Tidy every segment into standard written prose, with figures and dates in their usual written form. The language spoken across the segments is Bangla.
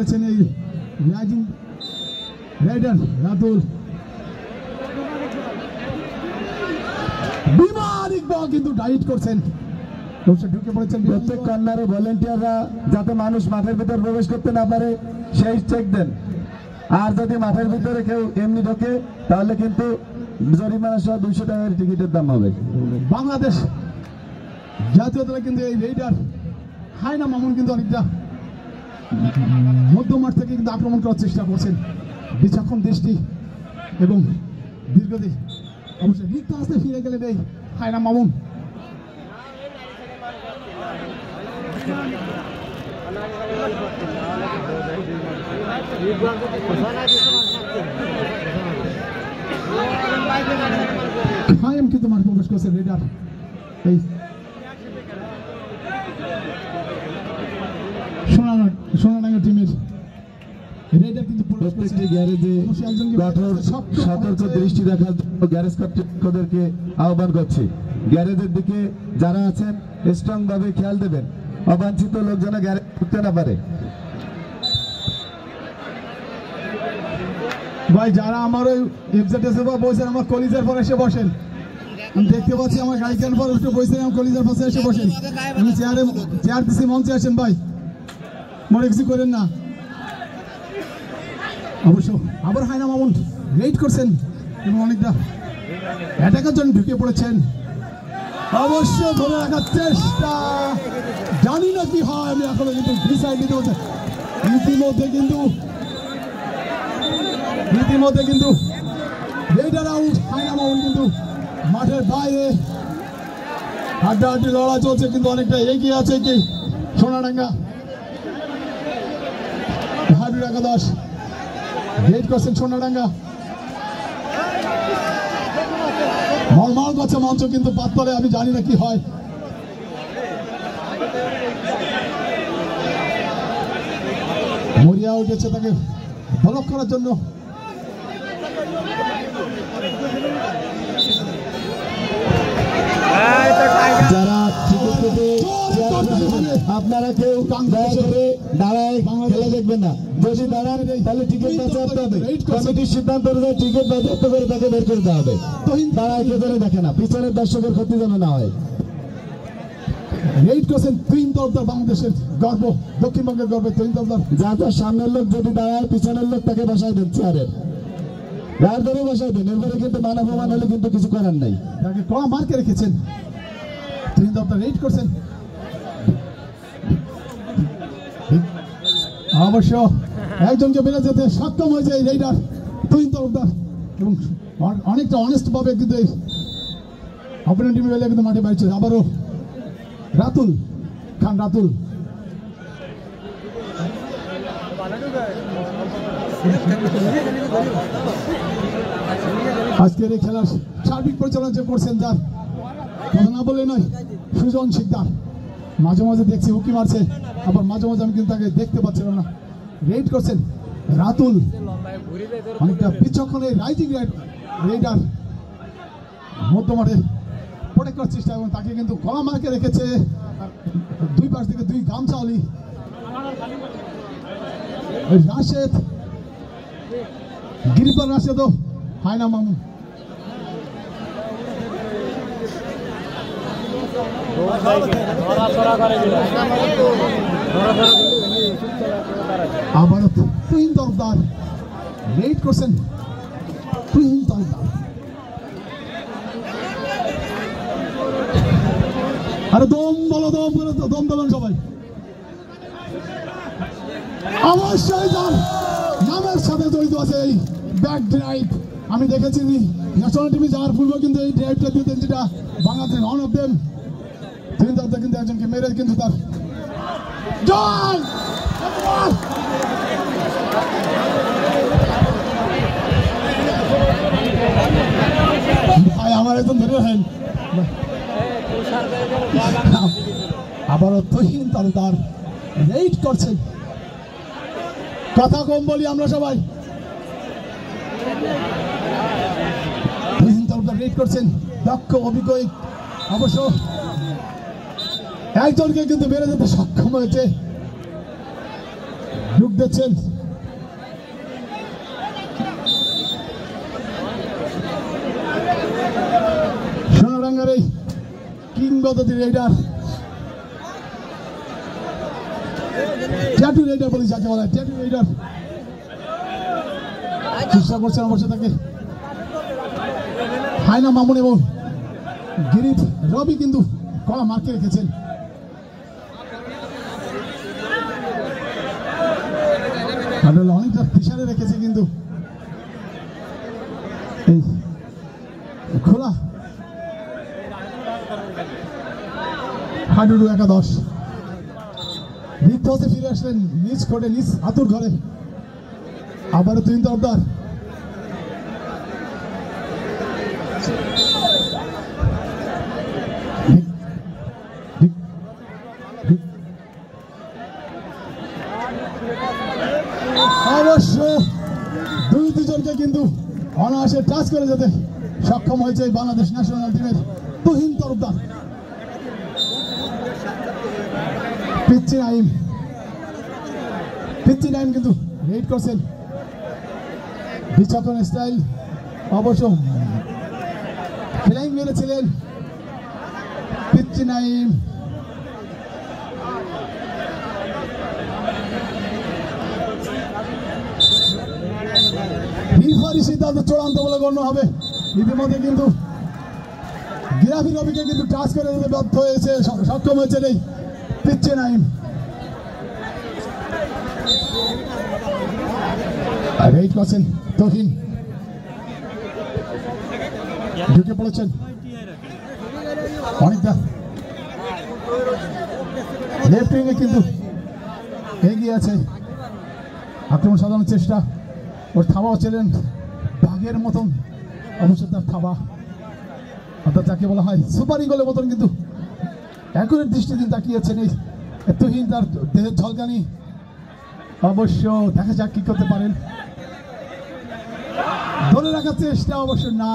ফেলেছেন এই রাইজিং রাইডার রাতুল। বিমানিক বল কিন্তু ডাইট করছেন, ঢুকে পড়েছেন। প্রত্যেক কর্নারে ভলেন্টিয়াররা যাতে মানুষ মাঠের ভিতর প্রবেশ করতে না পারে সেই চেক দেন। আর যদি মাঠের ভিতরে কেউ এমনি ঢোকে তাহলে কিন্তু জরিমানা সহ 200 টাকার টিকিটের দাম হবে। বাংলাদেশ জাতীয় দলে কিন্তু এই রেইডার হায়না মামুন কিন্তু অনেকটা মধ্যমাঠ থেকে কিন্তু আক্রমণ করার চেষ্টা করছেন। বিচক্ষণ দৃষ্টি এবং দীর্ঘদিন অবশ্যই রিক্ত হাসতে ফিরে গেলেন এই হায়না মামুন। কায়েম কিন্তু মাঠে প্রবেশ করছে রেডার। এই সোনাডাঙ্গা টিমের রেডার কিন্তু প্রত্যেকটি গ্যারেজে কঠোর সতর্ক দৃষ্টি রাখার জন্য গ্যারেজ কর্তৃপক্ষদেরকে আহ্বান করছি। গ্যারেজের দিকে যারা আছেন স্ট্রং ভাবে খেয়াল দেবেন, অবাঞ্ছিত লোক যেন গ্যারেজ ঢুকতে না পারে। ভাই যারা আমার ওই এফজেডএসের পর বসেন, আমার কলিজার পর এসে বসেন। আমি দেখতে পাচ্ছি আমার গাড়ির পর উঠে বসেন, আমার কলিজার পাশে এসে বসেন। আমি চেয়ার দিচ্ছি, মঞ্চে আসেন ভাই, মনে কিছু করেন না। অবশ্য আবার হায়না মামুন রেড করছেন এবং অনেকটা অ্যাটাকের জন্য ঢুকে পড়েছেন। অবশ্য ধরে রাখার চেষ্টা, জানি না কি হয়, আমি এখনো কিন্তু ডিসাইড দিতে হচ্ছে। ইতিমধ্যে কিন্তু রেডার আউট, হায়না মামুন কিন্তু মাঠের বাইরে। হাড্ডাহাড্ডি লড়াই চলছে, কিন্তু অনেকটা এগিয়ে আছে কি সোনাডাঙ্গা। হাবিব একাদশ রেড করছেন সোনাডাঙ্গা। মলমল করছে মঞ্চ, কিন্তু পাত্তরে আমি জানি না কি হয়। মরিয়া উঠেছে তাকে ব্লক করার জন্য। যারা আপনারা কেউ দাঁড়ায় খেলে দেখবেন না, যদি দাঁড়ান তাহলে টিকিট বাজেয়াপ্ত হবে। কমিটির সিদ্ধান্ত অনুযায়ী টিকিট বাজেয়াপ্ত করে তাকে বের করে দেওয়া হবে। দাঁড়ায় কে ধরে দেখে না, পিছনের দর্শকের ক্ষতি যেন না হয়। রেড করছেন তুহিন তরফদার, বাংলাদেশের গর্ব, দক্ষিণবঙ্গের গর্বে তুহিন তরফদার। যার সামনের লোক যদি দাঁড়ায়, পিছনের লোক তাকে বসাই দেন চেয়ারের, গায়ের ধরে বসাই দেন। এরপরে কিন্তু মানবমান হলে কিন্তু কিছু করার নাই। তাকে কড়া মার্কে রেখেছেন তুহিন তরফদার, রেড করছেন। অবশ্য একজনকে বেড়ে যেতে সক্ষম হয়েছে এই রেইডার তুহিন তরফদার, এবং অনেকটা অনেস্ট ভাবে কিন্তু এই অপোনেন্ট টিমে বেলে কিন্তু মাঠে বাইছে। আবারও রাতুল খান, রাতুল আজকের এই খেলার সার্বিক পরিচালনা যে করছেন, যার কথা না বলে নয়, সুজন শিকদার। মাঝে মাঝে দেখছি উকি মারছে, আবার মাঝে মাঝে আমি কিন্তু তাকে দেখতে পাচ্ছিলাম না। রেড করছেন রাতুল, অনেকটা বিচক্ষণ এই রাইজিং রেইডার মধ্যমাঠে প্রোটেক্ট করার চেষ্টা, এবং তাকে কিন্তু কড়া মার্কে রেখেছে। দুই পাশ থেকে দুই গামছাওয়ালি রাশেদ, গিরিপার রাশেদ ও হায়না মামুন। আবারও তুহিন তরফদার রেড করছেন, তুহিন তরফদার। আরে দম বলো, দম করে দম দেবেন সবাই। অবশ্যই যার নামের সাথে জড়িত আছে এই ব্যাক ড্রাইভ। আমি দেখেছি ন্যাশনাল টিমে যাওয়ার পূর্বে কিন্তু এই ড্রাইভটা দিতেন, যেটা Bangladesh on of them. Tuhin Tarafdar কিন্তু একজনকে মেরে কিন্তু তার জয় ভাই আমার একদম ধরে রাখেন। আবারও তুহিন তরফদার রেড করছেন। কথা কম বলি আমরা সবাই। তুহিন তরফদার রেড করছেন, দক্ষ অভিজ্ঞ। অবশ্য একজনকে কিন্তু বেড়ে যেতে সক্ষম হয়েছে। ঢুক দিচ্ছেন সোনাডাঙ্গার এই কিংবদন্তি রেডার ট্যাটু রেডার বলি যাকে বলা হয় ট্যাটু রেডার চেষ্টা করছেন অবশ্য তাকে হায়না মামুন এবং গিরিফ রবি কিন্তু কড়া মার্কে রেখেছেন অনেকটা পিছনে রেখেছে কিন্তু খোলা হাডুডু একাদশ নিত্যতে ফিরে আসলেন নিজ কোর্টে নিজ আতুর ঘরে আবারও তিন তরফদার অবশ্য দুজনকে কিন্তু অনায়াসে টাচ করে যেতে সক্ষম হয়েছে বাংলাদেশ ন্যাশনাল টিমের তুহিন তরফদার পিচ্চি নাইম কিন্তু রেড করছেন বিচক্ষণ স্টাইল অবশ্য ফ্লাইং মেরেছিলেন পিচ্চি নাইম সিদ্ধান্ত চূড়ান্ত বলে গণ্য হবে ইতিমধ্যে কিন্তু গিরাফি রবিকে কিন্তু টাচ করে দিতে ব্যর্থ হয়েছে সক্ষম হয়েছে এই পিচ্চি নাইম রেড করছেন তহিন ঢুকে পড়েছেন অনেকটা লেফট উইংয়ে কিন্তু এগিয়ে আছে আক্রমণ সাধারণ চেষ্টা ওর থাবাও ছিলেন বাঘের মতন অবশ্য তার থাবা অর্থাৎ যাকে বলা হয় সুপার ইগলের মতন কিন্তু একুরেট দৃষ্টি দিন তাকিয়েছেন এই তুহিন তার দেহের ঝলকানি অবশ্য দেখা যাক কি করতে পারেন ধরে রাখার চেষ্টা অবশ্য না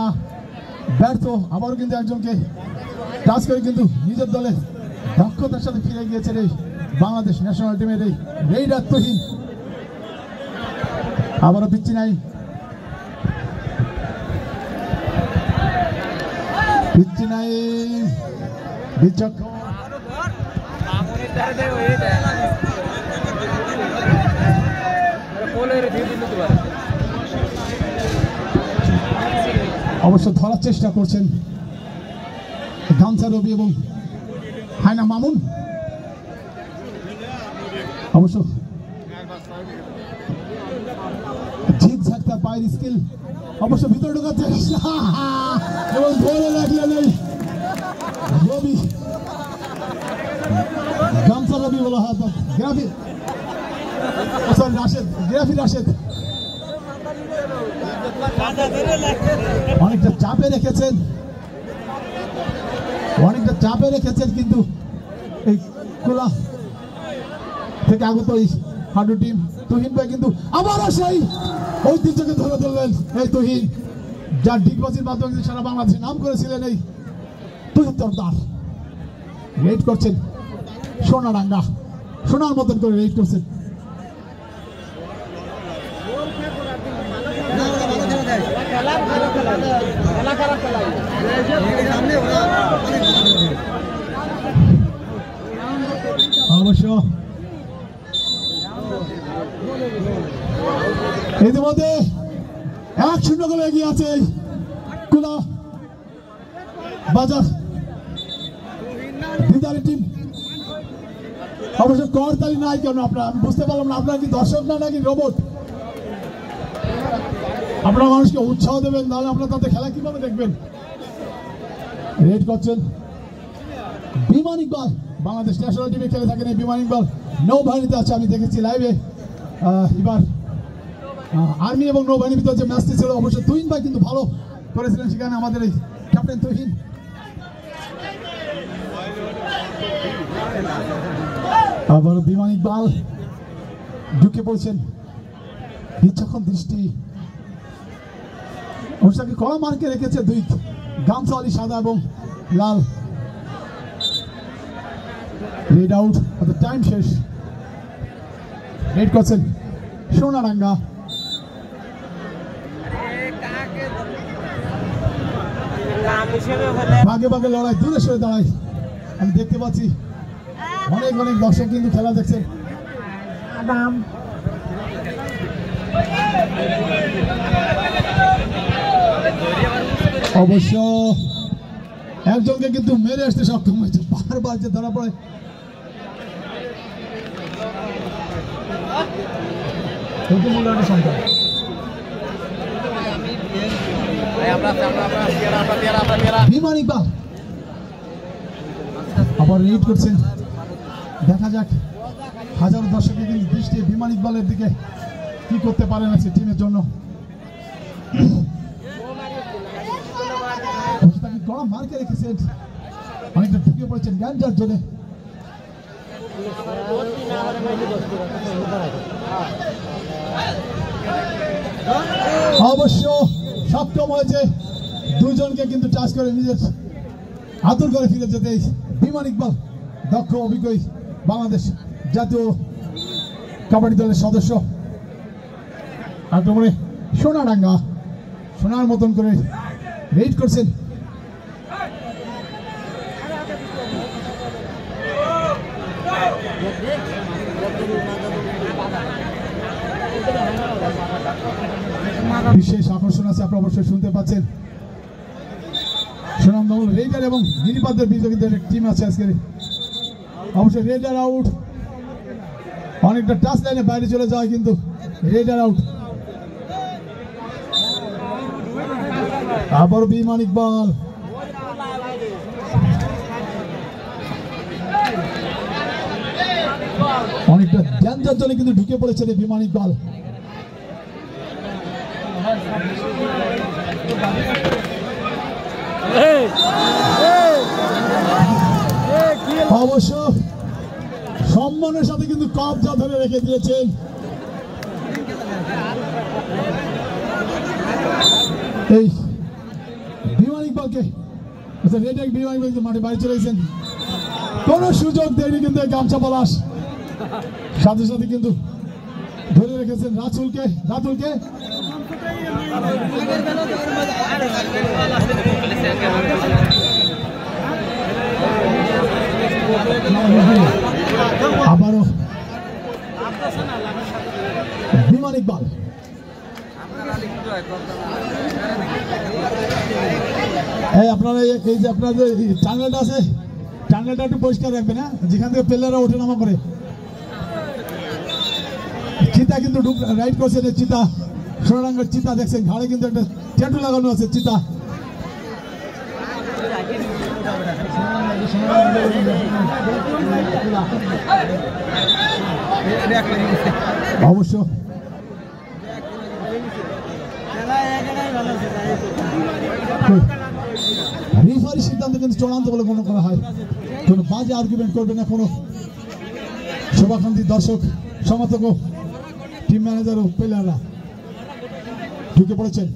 ব্যর্থ আবারও কিন্তু একজনকে টাচ করে কিন্তু নিজের দলে দক্ষতার সাথে ফিরে গিয়েছেন এই বাংলাদেশ ন্যাশনাল টিমের এই রেইডার তুহিন আবারও পিচ্চি নাই বিচক্ষণ অবশ্য ধরার চেষ্টা করছেন গামছা রবি এবং হায়না মামুন অবশ্য ঝিকঝাক তার পায়ের স্কিল অবশ্য ভিতরে ঢোকার চেষ্টা এবং ধরে রাখলেন এই রবি গামছা রবি বলা হয় গ্রাফি রাশেদ অনেকটা চাপে রেখেছেন কিন্তু এই কোলা থেকে আগত এই হাডু টিম তুহিন ভাই কিন্তু আবারও সেই ঐতিহ্যকে ধরে ধরলেন এই তুহিন যার ডিগবাজির মাধ্যমে সারা বাংলাদেশে নাম করেছিলেন এই তুহিন তরফদার রেড করছেন সোনাডাঙ্গা সোনার মতন করে রেড করছেন অবশ্য ইতিমধ্যে 1-0 গোলে এগিয়ে আছে কুলা বাজার বিদারি টিম অবশ্য করতালি নাই কেন আপনারা বুঝতে পারলাম না আপনারা কি দর্শক না নাকি রোবট আপনারা মানুষকে উৎসাহ দেবেন তাহলে আপনারা তাতে খেলা কিভাবে দেখবেন রেড করছেন বিমান ইকবাল বাংলাদেশ ন্যাশনাল টিমে খেলে থাকেন এই বিমান ইকবাল নৌবাহিনীতে আছে আমি দেখেছি লাইভে এবার আর্মি এবং নৌবাহিনীর ভিতরে যে ম্যাচটি ছিল অবশ্য তুহিন ভাই কিন্তু ভালো করেছিলেন সেখানে আমাদের এই ক্যাপ্টেন তুহিন আবার বিমান ইকবাল ঢুকে পড়ছেন বিচক্ষণ দৃষ্টি অবশ্যই কড়া মার্কে রেখেছে দুই গামছা আলী সাদা এবং লাল রেড আউট টাইম শেষ রেড করছেন সোনারাঙ্গা। ভাগে ভাগে লড়াই, দূরে সরে দাঁড়াই। আমি দেখতে পাচ্ছি অনেক অনেক দর্শক কিন্তু খেলা দেখছেন। অবশ্য একজনকে কিন্তু মেরে আসতে সক্ষম হয়েছে, বারবার যে ধরা পড়ে। বিমান ইকবাল আবার রিড করছেন, দেখা যাক হাজার দর্শকের কিন্তু দৃষ্টি বিমান ইকবালের দিকে, কি করতে পারেন আছে টিমের জন্য। তাকে কড়া মার্কে রেখেছেন, অনেকটা ঢুকে পড়েছেন গ্যাঞ্জার জোনে। অবশ্য সক্ষম হয়েছে দুজনকে কিন্তু টাচ করে নিজের আদর করে ফিরে যেতে বিমান ইকবাল, দক্ষ অভিজ্ঞ বাংলাদেশ জাতীয় কাবাডি দলের সদস্য। আক্রমণে সোনারাঙ্গা সোনার মতন করে রেড করছেন। বিশেষ আকর্ষণ আছে, আপনারা অবশ্যই শুনতে পাচ্ছেন। সুনামধন্য রেডার এবং গিরিপাদের বিজয়ী টিম আছে আজকের। অবশ্যই রেডার আউট, অনেকটা টাচ লাইনে বাইরে চলে যায় কিন্তু রেডার আউট। আবার বিমান ইকবাল, অনেকটা ড্যাঞ্জার জন্য কিন্তু ঢুকে পড়েছেন বিমান ইকবাল। অবশ্য সম্মানের সাথে কিন্তু কবজা ধরে রেখে দিয়েছেন। এই বিমান ইকবালকে বিমান ইকবাল মাঠে বাইরে চলে গেছেন, কোন সুযোগ দেয়নি কিন্তু গামছা পলাশ, সাথে সাথে কিন্তু ধরে রেখেছেন রাতুলকে। আবারও বিমান ইকবাল, আপনারা এই যে আপনাদের টানেলটা আছে, টানেলটা একটু পরিষ্কার রাখবেন, হ্যাঁ, যেখান থেকে প্লেয়াররা ওঠে নামা করে। চিতা কিন্তু রাইড করছে, চিতা সোনারাঙ্গার চিতা দেখছেন, ঘাড়ে কিন্তু একটা ট্যাটু লাগানো আছে চিতা। অবশ্য রেফারির সিদ্ধান্ত কিন্তু চূড়ান্ত বলে মনে করা হয়, কোনো বাজে আর্গুমেন্ট করবে না কোনো শোভাকান্তি দর্শক সমর্থক ও টিম ম্যানেজার ও প্লেয়াররা। ঢুকে পড়েছেন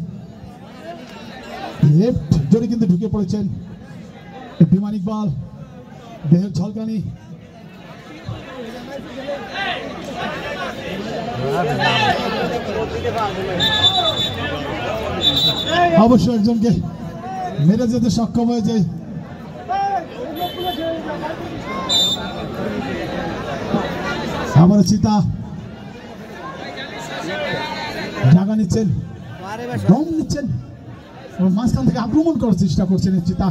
লেফট জোরে কিন্তু ঢুকে পড়েছেন বিমান ইকবাল, দেহের ঝলকানি। অবশ্য একজনকে মেরে যেতে সক্ষম হয়েছে। আবার চিতা জায়গা নিচ্ছেন, দম নিচ্ছেন, মাঝখান থেকে আক্রমণ করার চেষ্টা করছেন চিতা।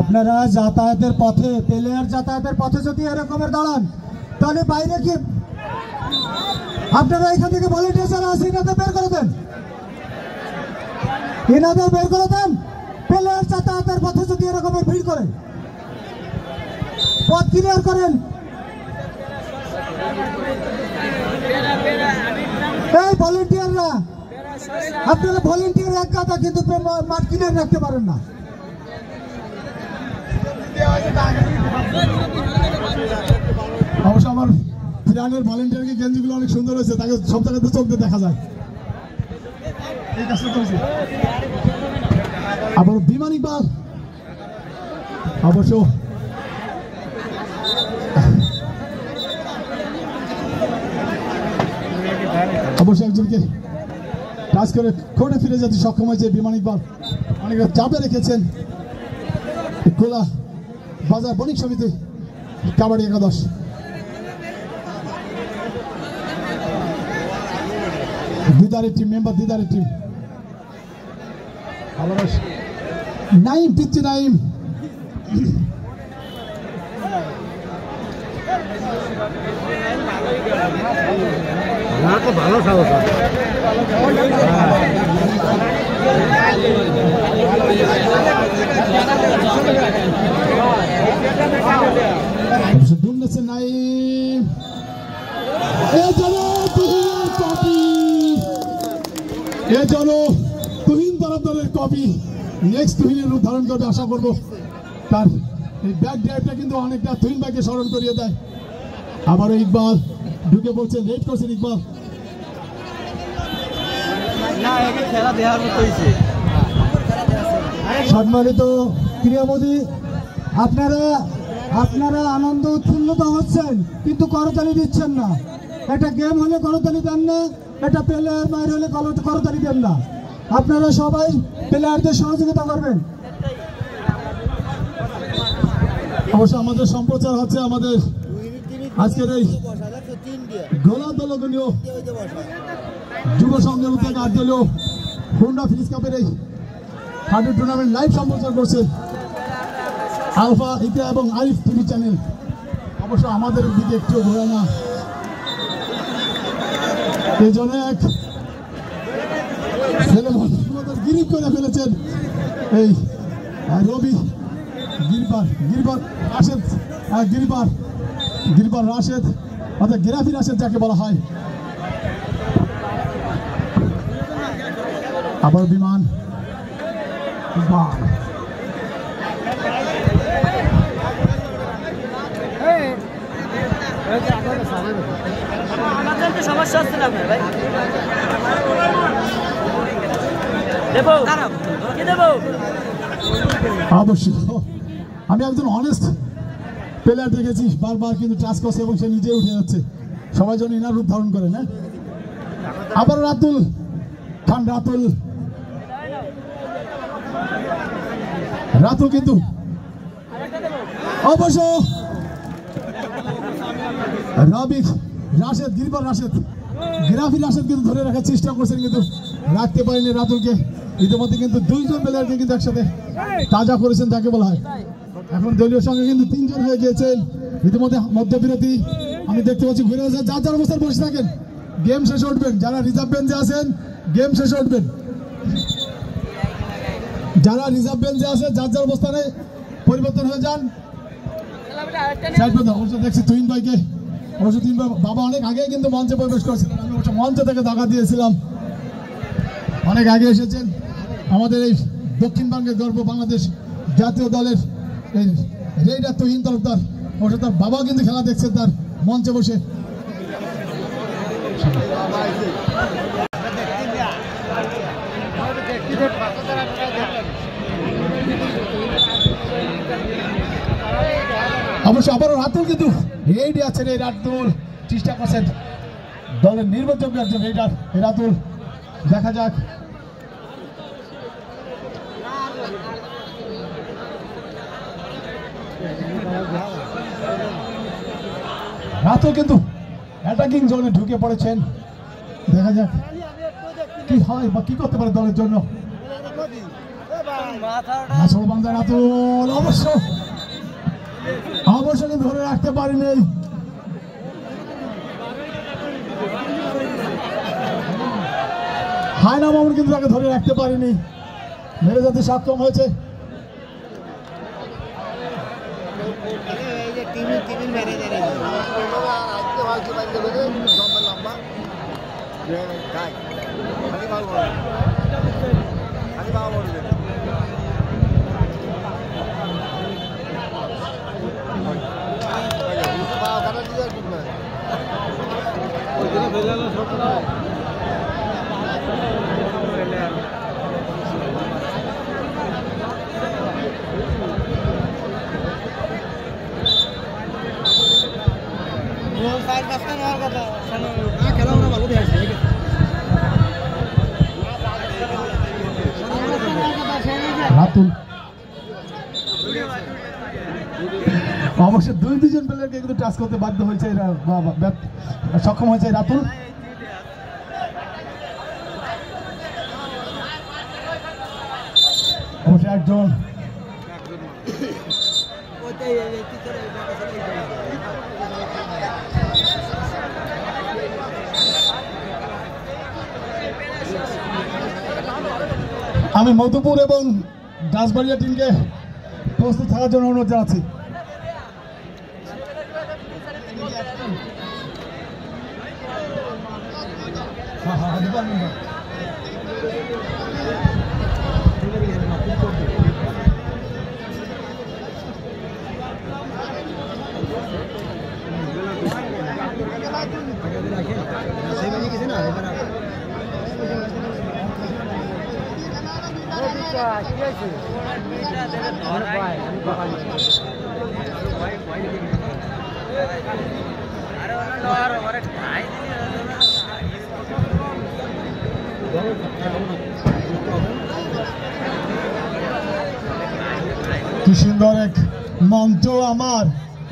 আপনারা যাতায়াতের পথে, প্লেয়ার যাতায়াতের পথে যদি এরকমের দাঁড়ান, তাহলে বাইরে কি আপনারা এখান থেকে ভলেন্টিয়ার যারা আছে এনাদের বের করে দেন, এনাদের বের করে দেন। প্লেয়ার যাতায়াতের পথে যদি এরকমের ভিড় করেন, পথ ক্লিয়ার করেন। এই ভলেন্টিয়াররা, আপনারা ভলেন্টিয়ার এক কথা, কিন্তু মাঠ ক্লিয়ার রাখতে পারেন না। অবশ্য আমার ফিরানের ভলেন্টিয়ারকে গেঞ্জিগুলো অনেক সুন্দর হয়েছে, তাকে সব জায়গাতে চোখ দিয়ে দেখা যায়। এই কাজটা করেছে আবার বিমান ইকবাল। অবশ্য একজনকে টাচ করে কোর্টে ফিরে যেতে সক্ষম হয়েছে বিমান ইকবাল। অনেকে চাপে রেখেছেন খোলা বাজার বণিক সমিতি কাবাডি একাদশ। দিদারের টিম মেম্বার, দিদারের টিম আবার নাইম দিচ্ছে, নাইম ভালো সাহস ঢুকছে নাইম। তুহিন তরফদারের কপি নেক্সট তুহিনের রূপ ধারণ করবে আশা করবো। তার এই ব্যাক ড্রাইভটা কিন্তু অনেকটা তুহিন ভাইকে স্মরণ করিয়ে দেয়। আবারও ইকবাল ঢুকে পড়ছেন, রেড করছেন ইকবাল। সম্মানিত ক্রীড়ামোদী, আপনারা আনন্দ উৎফুল্লতা হচ্ছেন কিন্তু করতালি দিচ্ছেন না। একটা গেম হলে করতালি দেন না, একটা প্লেয়ার মায়ের হলে করতালি দেন না। আপনারা সবাই প্লেয়ারদের সহযোগিতা করবেন। অবশ্য আমাদের সম্প্রচার হচ্ছে আমাদের আজকের এই গোলা দলনীয় যুব সংঘের উদ্যোগে 8 দলীয় হুন্ডা ফিনিশ কাপের এই হার্ডি টুর্নামেন্ট লাইভ সম্প্রচার করছে আলফা, ইকরা এবং আরিফ টিভি চ্যানেল। অবশ্য আমাদের দিকে একটু ঘোরে না, এই জন্য এক ছেলে গিরিপ করে ফেলেছেন এই রবি গিরবার রাশেদ, গিরবার রাশেদ অর্থাৎ গেরাফি রাশেদ যাকে বলা হয়। আবার বিমান সমস্যা হচ্ছে না ভাই, অবশ্যই আমি একজন অনেস্ট প্লেয়ার দেখেছি, বারবার কিন্তু টাচ করছে এবং সে নিজে উঠে যাচ্ছে। সবাই যেন ইনার রূপ ধারণ করে না। আবার রাতুল খান, রাতুল কিন্তু অবশ্য রবিক রাশেদ, গিরবার রাশেদ, গিরাফি রাশেদ কিন্তু ধরে রাখার চেষ্টা করছেন কিন্তু রাখতে পারেনি রাতুলকে। ইতিমধ্যে কিন্তু 2 জন প্লেয়ারকে কিন্তু একসাথে তাজা করেছেন যাকে বলা হয়। এখন দলীয় সঙ্গে কিন্তু 3 জন হয়ে গিয়েছেন। ইতিমধ্যে মধ্যবিরতি আমি দেখতে পাচ্ছি ঘুরে আসে। যার অবস্থায় বসে থাকেন, গেম শেষে উঠবেন। যারা রিজার্ভ বেঞ্চে আছেন গেম শেষে উঠবেন। যারা রিজার্ভ বেঞ্চে আছে যার অবস্থানে পরিবর্তন হয়ে যান। অবশ্য দেখছি তুহিন ভাইকে, অবশ্য তুহিন ভাই বাবা অনেক আগে কিন্তু মঞ্চে প্রবেশ করেছেন। আমি অবশ্য মঞ্চ থেকে দেখা দিয়েছিলাম, অনেক আগে এসেছেন। আমাদের এই দক্ষিণবঙ্গের গর্ব বাংলাদেশ জাতীয় দলের এই রেইডার তুহিন তরফদার, অবশ্য তার বাবা কিন্তু খেলা দেখছেন তার মঞ্চে বসে। অবশ্য আবারও রাতুল কিন্তু রেডি আছেন। এই রাতুল চেষ্টা করছেন দলের নির্বাচক একজন রেডার রাতুল, দেখা যাক। রাতুল কিন্তু অ্যাটাকিং জোনে ঢুকে পড়েছেন, দেখা যাক কি হয় বা কি করতে পারে দলের জন্য। রাতুল অবশ্য ধরে রাখতে পারিনি। হায়না মামুন কিন্তু তাকে ধরে রাখতে পারিনি, মেরে যেতে সক্ষম হয়েছে। রাতুল। অবশ্য দুজন প্লেয়ারকে কিন্তু টাচ করতে বাধ্য হয়েছে, সক্ষম হয়েছে রাতুল। অবশ্য একজন আমি মধুপুর এবং দাসবাড়িয়া টিমকে প্রস্তুত থাকার জন্য অনুরোধ জানাচ্ছি। কি সুন্দর এক মঞ্চ আমার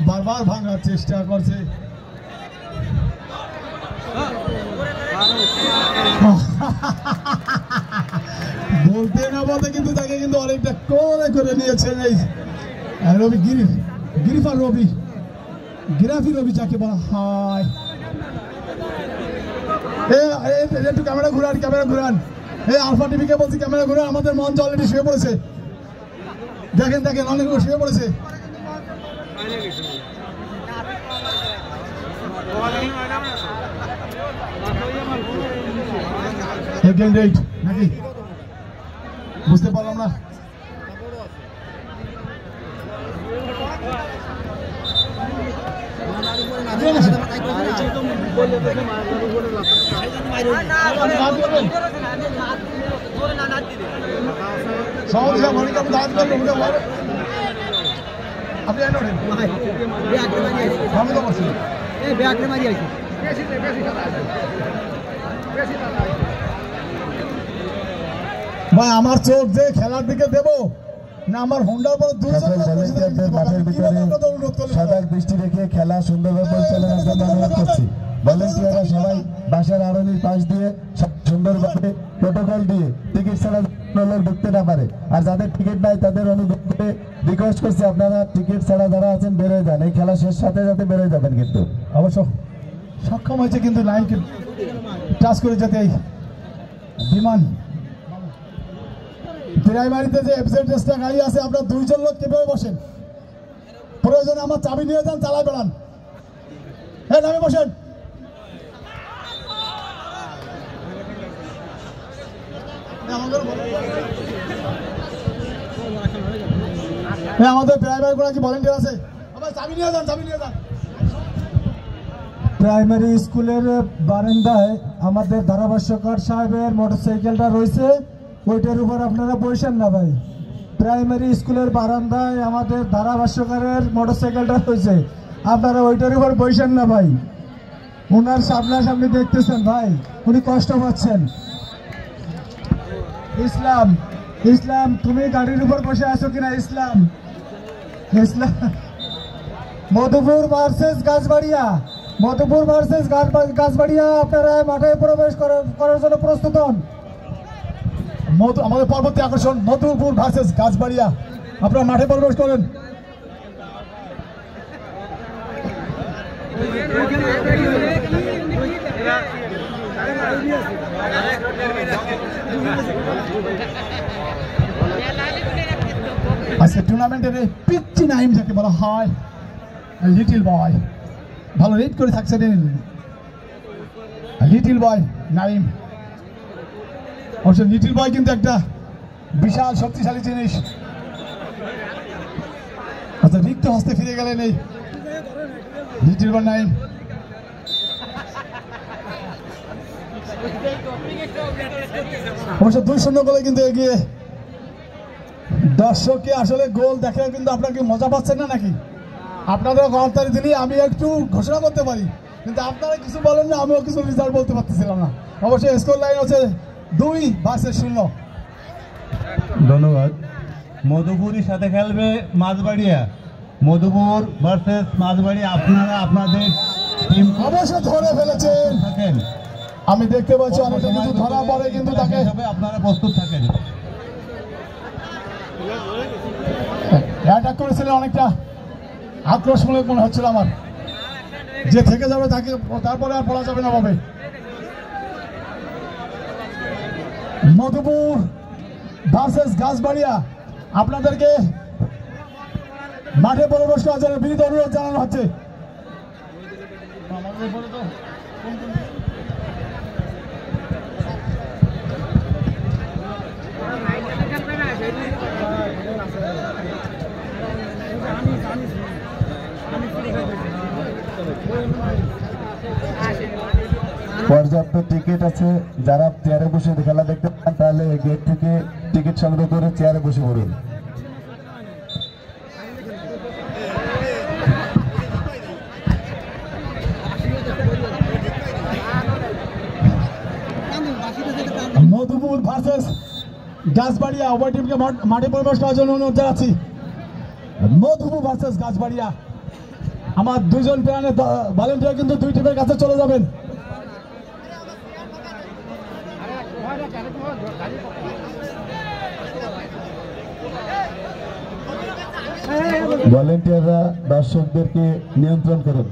বারবার ভাঙার চেষ্টা করছে। বলতে না বলতে কিন্তু তাকে কিন্তু অনেকটা করে নিয়েছেন এই রবি গিরিফার রবি, গিরাফি রবি যাকে বলা হয়। একটু ক্যামেরা ঘুরান। এই আলফা টিভিকে বলছি ক্যামেরা ঘুরান। আমাদের মঞ্চ অলরেডি শুয়ে পড়েছে, দেখেন অনেকগুলো শুয়ে পড়েছে। নাকি বুঝতে পারলাম না। ভাই আমার চোখ যে খেলার দিকে দেব না আমার হোন্ডার পর সজাগ দৃষ্টি রেখে খেলা সুন্দরভাবে পরিচালনার জন্য অনুরোধ করছি। ভলেন্টিয়াররা সবাই বাসার আড়ালির পাশ দিয়ে সুন্দরভাবে প্রোটোকল দিয়ে টিকিট ছাড়া লোক ঢুকতে না পারে। আর যাদের টিকিট নাই তাদের অনুরোধ করে রিকোয়েস্ট করছি আপনারা টিকিট ছাড়া যারা আছেন বেরোয় যান, এই খেলা শেষ সাথে সাথে বেরোয় যাবেন। কিন্তু অবশ্য সক্ষম হয়েছে কিন্তু লাইনকে টাচ করে যেতে এই বিমান। প্রাইমারিতে যে এফজেডএসটা গাড়ি আছে আপনার 2 জন লোক কিভাবে বসেন, প্রয়োজনে আমার চাবি নিয়ে যান, চালায় বেড়ান। হ্যাঁ নামে বসেন। আমাদের প্রাইমারি গুলা কি ভলেন্টিয়ার আছে? আমার চাবি নিয়ে যান। প্রাইমারি স্কুলের বারান্দায় আমাদের ধারাভাষ্যকার সাহেবের মোটরসাইকেলটা রয়েছে, ওইটার উপর আপনারা বসেন না ভাই। প্রাইমারি স্কুলের বারান্দায় আমাদের ধারাভাষ্যকারের মোটরসাইকেলটা রয়েছে, আপনারা ওইটার উপর বসেন না ভাই। ওনার সামনাসামনি দেখতেছেন ভাই, উনি কষ্ট পাচ্ছেন। ইসলাম তুমি গাড়ির উপর বসে আছো কিনা? ইসলাম মধুপুর ভার্সেস গাছবাড়িয়া, আপনারা মাঠে প্রবেশ করার জন্য প্রস্তুত হন। আমাদের পরবর্তী আকর্ষণ মধুপুর ভার্সেস গাছবাড়িয়া, আপনারা মাঠে প্রবেশ করেন। আজকে টুর্নামেন্টের পিচ্চি নাইম যাকে বলা হয়, লিটল বয় ভালো রেড করে থাকছেন লিটল বয় নাইম। অবশ্য লিটল বয় কিন্তু একটা বিশাল শক্তিশালী জিনিস। আচ্ছা রিক্ত হস্তে ফিরে গেলেন এই লিটল বয় নাইম। অবশ্য 2-0 গোলে কিন্তু এগিয়ে। দর্শককে আসলে গোল দেখে কিন্তু আপনারা কি মজা পাচ্ছেন না নাকি? আপনাদের গণতারি দিনই আমি একটু ঘোষণা করতে পারি, কিন্তু আপনারা কিছু বলেন না, আমিও কিছু রেজাল্ট বলতে পারতেছিলাম না। অবশ্যই স্কোর লাইন হচ্ছে 2-0। ধন্যবাদ। মধুপুরের সাথে খেলবে মাঝবাড়িয়া। মধুপুর ভার্সেস মাঝবাড়িয়া। আপনারা আপনাদের টিম অবশ্য ধরে ফেলেছেন থাকেন, আমি দেখতে পাচ্ছি অনেকটা কিছু ধরা পড়ে কিন্তু তাকে আপনারা প্রস্তুত থাকেন। অ্যাটাক করেছিলেন অনেকটা আক্রোশমূলক মনে হচ্ছিল আমার, যে থেকে যাবে তাকে তারপরে আর বলা যাবে না ভাবে। মধুপুর ভার্সেস গাছবাড়িয়া, আপনাদেরকে মাঠে প্রবেশ করার জন্য বিনীত অনুরোধ জানানো হচ্ছে। পর্যাপ্ত টিকিট আছে, যারা চেয়ারে বসে খেলা দেখতে পান তাহলে গেট থেকে টিকিট সংগ্রহ করে চেয়ারে বসে পড়ুন। মধুপুর ভার্সেস গাছবাড়িয়া, উভয় টিমকে মাঠে প্রবেশ করার জন্য অনুরোধ জানাচ্ছি। মধুপুর ভার্সেস গাছবাড়িয়া, আমার দুইজন প্লেয়ারের ভলেন্টিয়ার কিন্তু দুই টিমের কাছে চলে যাবেন। ভলেন্টিয়াররা দর্শকদেরকে নিয়ন্ত্রণ করুন।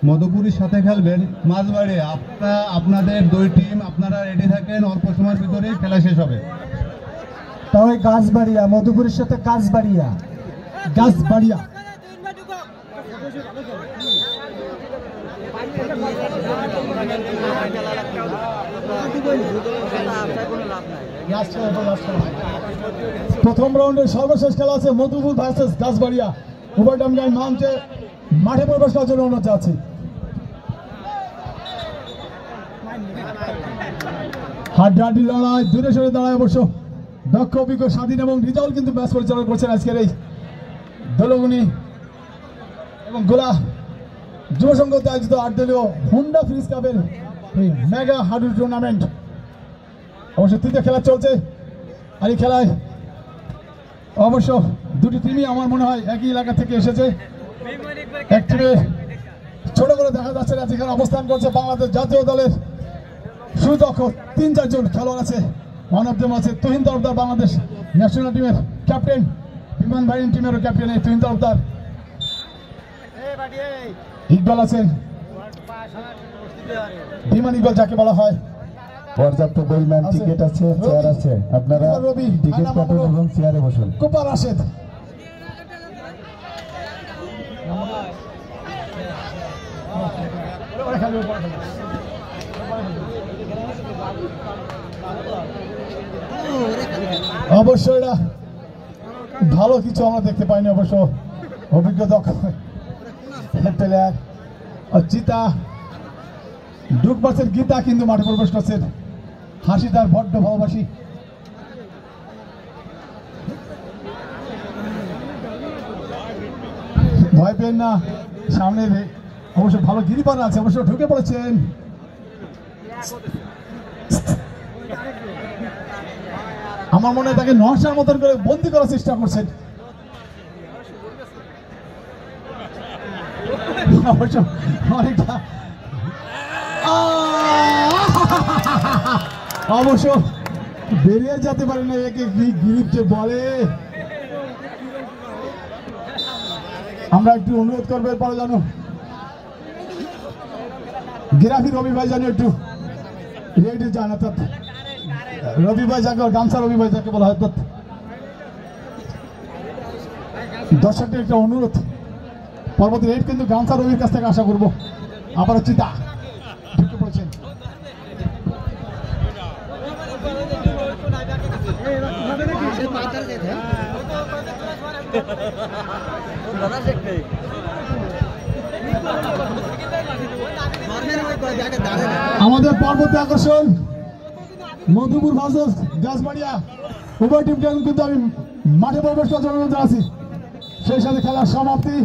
মধুপুরের সাথে খেলবেন মাঝবাড়ি। আপনাদের দুই টিম আপনারা রেডি থাকেন, অল্প সময়ের ভিতরে খেলা শেষ হবে। তবে গাছবাড়িয়া, মধুপুরের সাথে গাছবাড়িয়া। গাছবাড়িয়া প্রথম রাউন্ডের সর্বশেষ খেলা আছে মধুপুর ভার্সেস গাছবাড়িয়া। উভয় টিমকে মঞ্চে মাঠে প্রবেশ করার জন্য অনুরোধ জানাচ্ছি। হাড্ডাহাড্ডি লড়াই, দূরে সরে দাঁড়ায় অবশ্য দক্ষ অভিজ্ঞ স্বাধীন এবং রিজাউল কিন্তু ম্যাচ পরিচালনা করছেন আজকের এই দলগুনি এবং গোলা যুব সংঘতে আয়োজিত 8 দলীয় হুন্ডা ফ্রিজ কাপের এই মেগা হাডুল টুর্নামেন্ট। অবশ্য তৃতীয় খেলা চলছে, আর এই খেলায় অবশ্য দুটি টিমই আমার মনে হয় একই এলাকা থেকে এসেছে। এক টিমে ছোট করে দেখা যাচ্ছে না, যেখানে অবস্থান করছে বাংলাদেশ জাতীয় দলের সুদক্ষ 3-4 জন খেলোয়াড় আছে। মানবদেব আছে তুহিন তরফদার, বাংলাদেশ ন্যাশনাল টিমের ক্যাপ্টেন, বিমান বাহিনী টিমেরও ক্যাপ্টেন এই তুহিন তরফদার। ইকবাল আছেন, বিমান ইকবাল যাকে বলা হয়। পর্যাপ্ত পরিমাণ টিকিট আছে, চেয়ার আছে, আপনারা টিকিট কাটুন এবং চেয়ারে বসুন। কুপার রাশেদ, অবশ্য এটা ভালো কিছু আমরা দেখতে পাইনি। অবশ্য অভিজ্ঞ দক্ষ প্লেয়ার জিতা ডুকবাসের গীতা কিন্তু মাঠে প্রবেশ করছেন। হাসি তার বড্ড ভালোবাসি। ভয় পেন না, সামনে অবশ্য ভালো গিরিপানা আছে, অবশ্য ঢুকে পড়েছেন। আমার মনে হয় তাকে নকশার মতন করে বন্দি করার চেষ্টা করছেন। অবশ্য অনেকটা অবশ্য বেরিয়ে যেতে পারে না, একে গিরিপে বলে। আমরা একটু অনুরোধ করবো এরপরে জানো গিরাফি রবি ভাই জানো একটু রেডি জানা, রবি ভাই যাকে গামছা রবি ভাই যাকে বলা হয়। দর্শকদের একটা অনুরোধ, পরবর্তী রেড কিন্তু গামছা রবির কাছ থেকে আশা করবো। আবার চিতা ঢুকে পড়েছেন। আমাদের পরবর্তী আকর্ষণ মধুপুর ভার্সেস গাছবাড়িয়া। উভয় টিমকে কিন্তু আমি মাঠে প্রবেশ করার জন্য অনুরোধ জানাচ্ছি। সেই সাথে খেলার সমাপ্তি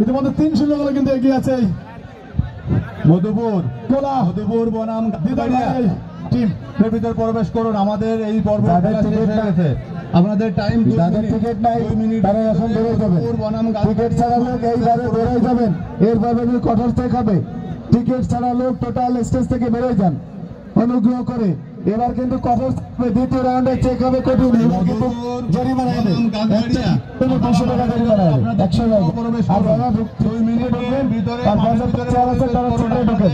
ইতিমধ্যে 3-0 গোলে কিন্তু এগিয়ে আছে মধুপুর গোলা মধুপুর বনাম গাছবাড়িয়া টিম। এর ভিতর প্রবেশ করুন। আমাদের এই পর্ব যাদের খেলা শেষ টিকিট হয়ে নাই, গেছে। আপনাদের টাইম যাদের টিকিট নাই তারা এখন বেরোয় যাবেন। টিকিট ছাড়া লোক এইভাবে বেরোয় যাবেন। এরপর কঠোর চেক হবে। টিকিট ছাড়া লোক টোটাল স্টেজ থেকে বেরোয় যান অনুগ্রহ করে। এবার কিন্তু কঠোর হবে। দ্বিতীয় রাউন্ডে চেক হবে কঠিন। এবার কিন্তু জরিমানা হবে 200 টাকা জরিমানা হবে 100 টাকা। আর যারা 2 মিনিটের ভিতরে আর যাদের চেয়ার আছে তারা চেয়ারে ঢোকেন।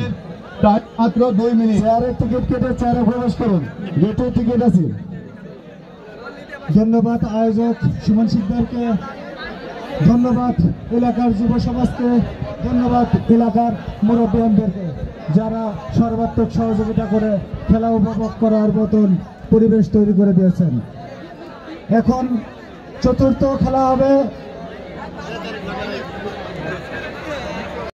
মাত্র 2 মিনিট। চেয়ারের টিকিট কেটে চেয়ারে প্রবেশ করুন। গেটে টিকিট আছে। ধন্যবাদ আয়োজক সুমন শিকদারকে, ধন্যবাদ এলাকার যুব সমাজকে, ধন্যবাদ এলাকার মুরব্বীদেরকে যারা সর্বাত্মক সহযোগিতা করে খেলা উপভোগ করার মতন পরিবেশ তৈরি করে দিয়েছেন। এখন চতুর্থ খেলা হবে